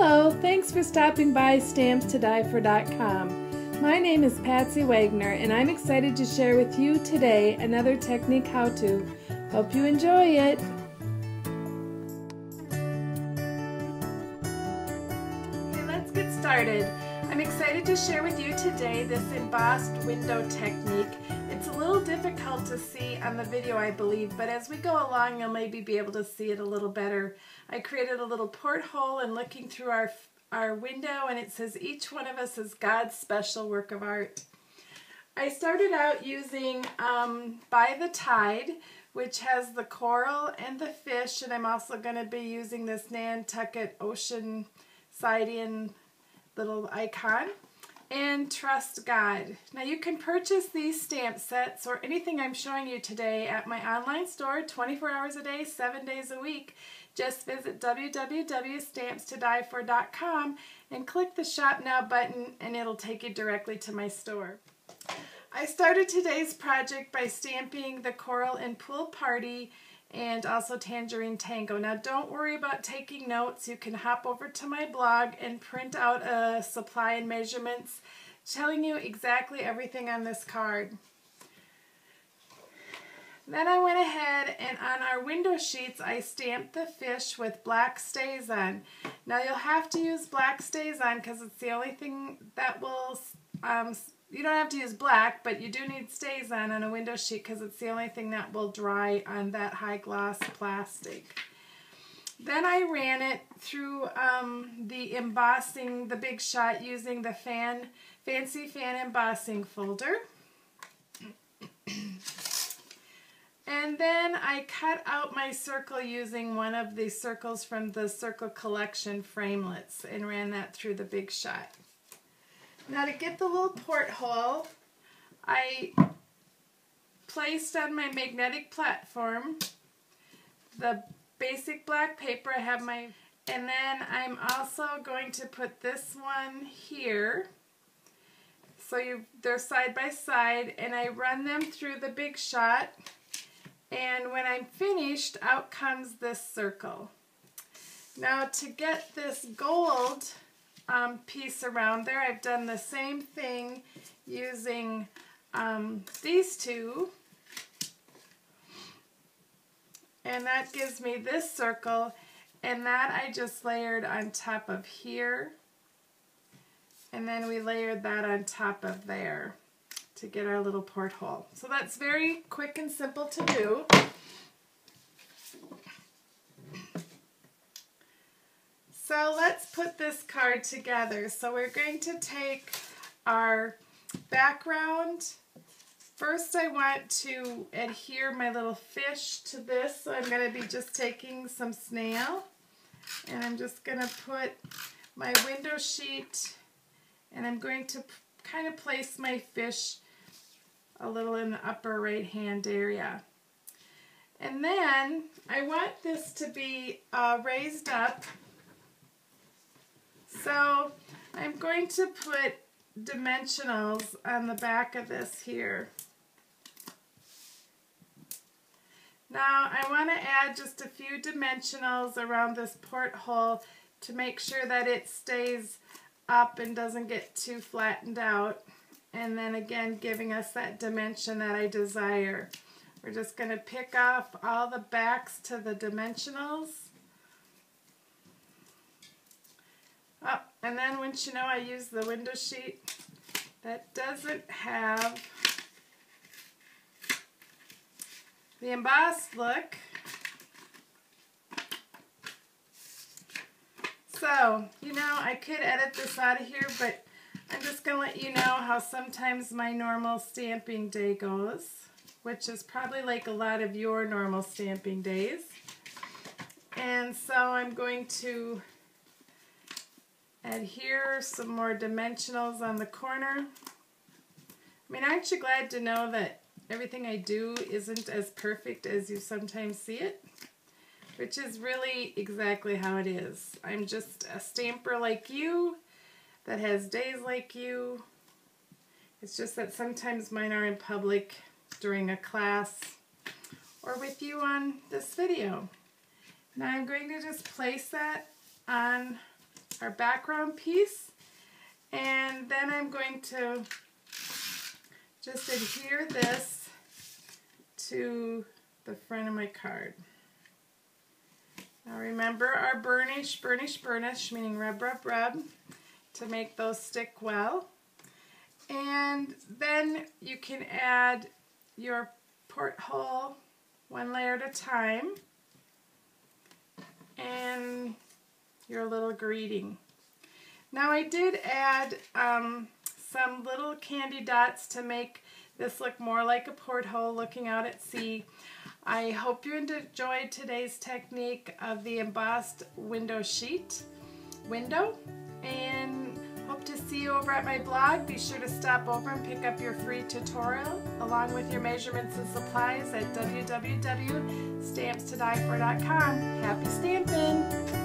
Hello, thanks for stopping by StampsToDieFor.com. My name is Patsy Waggoner and I'm excited to share with you today another technique how-to. Hope you enjoy it. Okay, let's get started. I'm excited to share with you today this embossed window technique. It's a little difficult to see on the video, I believe, but as we go along you'll maybe be able to see it a little better. I created a little porthole and looking through our window, and it says each one of us is God's special work of art. I started out using By the Tide, which has the coral and the fish, and I'm also going to be using this Nantucket Ocean Side-In little icon, and Trust God. Now you can purchase these stamp sets or anything I'm showing you today at my online store 24 hours a day, 7 days a week. Just visit www.stampstodiefor.com and click the Shop Now button and it'll take you directly to my store. I started today's project by stamping the Coral and Pool Party and also Tangerine Tango. Now don't worry about taking notes. You can hop over to my blog and print out a supply and measurements telling you exactly everything on this card. Then I went ahead and on our window sheets I stamped the fish with black StazOn. Now you'll have to use black StazOn because it's the only thing that will, you don't have to use black, but you do need StazOn on a window sheet because it's the only thing that will dry on that high gloss plastic. Then I ran it through the embossing, the Big Shot, using the Fancy Fan embossing folder. And then I cut out my circle using one of the circles from the Circle Collection framelits and ran that through the Big Shot. Now to get the little porthole, I placed on my magnetic platform the basic black paper. I have my, and then I'm also going to put this one here. So they're side by side, and I run them through the Big Shot. And when I'm finished, out comes this circle. Now to get this gold piece around there, I've done the same thing using these two. And that gives me this circle, and that I just layered on top of here. And then we layered that on top of there to get our little porthole. So that's very quick and simple to do. So let's put this card together. So we're going to take our background. First I want to adhere my little fish to this. So I'm going to be just taking some snail, and I'm just going to put my window sheet, and I'm going to kind of place my fish a little in the upper right hand area. And then I want this to be raised up. So I'm going to put dimensionals on the back of this here. Now I want to add just a few dimensionals around this porthole to make sure that it stays up and doesn't get too flattened out. And then again, giving us that dimension that I desire. We're just going to pick off all the backs to the dimensionals. Oh, and then once you know, I use the window sheet that doesn't have the embossed look. So, you know, I could edit this out of here, but I'm just going to let you know how sometimes my normal stamping day goes, which is probably like a lot of your normal stamping days. And so I'm going to adhere some more dimensionals on the corner. I mean, aren't you glad to know that everything I do isn't as perfect as you sometimes see it? Which is really exactly how it is. I'm just a stamper like you that has days like you. It's just that sometimes mine are in public during a class or with you on this video. Now I'm going to just place that on our background piece. And then I'm going to just adhere this to the front of my card. Now remember our burnish, meaning rub, rub, rub, to make those stick well. And then you can add your porthole one layer at a time and your little greeting. Now I did add some little candy dots to make this look more like a porthole looking out at sea. I hope you enjoyed today's technique of the embossed window, and hope to see you over at my blog. Be sure to stop over and pick up your free tutorial along with your measurements and supplies at www.stampstodiefor.com. Happy stamping!